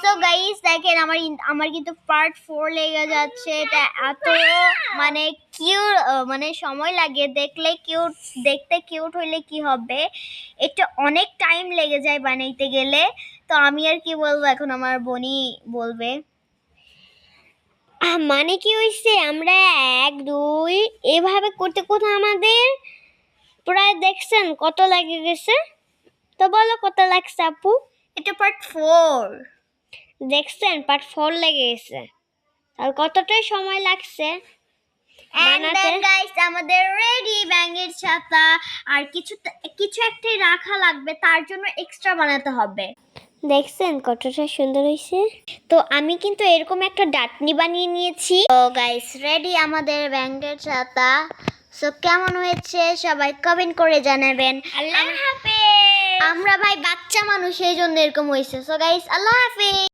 So guys দেখেন আমার কিন্তু পার্ট 4 লেগে যাচ্ছে। এটা এত মানে কিউট, মানে সময় লাগে দেখলে কিউট, দেখতে কিউট হইলে কি হবে, এটা অনেক টাইম লেগে যায় বানাইতে গেলে। তো আমি আর কি বলবো, এখন আমার বোনই বলবে। মানে কি হইছে, আমরা 1 2 এভাবে করতে করতে আমাদের প্রায় দেখছেন কত লাগে গেছে। তো বলো কত লাগছে আপু? এটা পার্ট 4। দেখছেন পার্ট 4 লেগে গেছে। আর কতটা সময় লাগছে And বানাতে? then guys আমাদের রেডি ব্যাঙের ছাতা। আর কিছু একটাই রাখা লাগবে, তার জন্য এক্সট্রা বানাতে হবে। দেখছেন কতটা সুন্দর হয়েছে। তো আমি কিন্তু এরকম একটা ডাটনি বানিয়ে নিয়েছি। তো গাইস রেডি আমাদের ব্যাঙের ছাতা। সো কেমন হয়েছে সবাই কমেন্ট করে জানাবেন। আল্লাহ হাফেজ। আমরা ভাই বাচ্চা মানুষ, এই জন্য এরকম হয়েছে। সো গাইস আল্লাহ হাফেজ।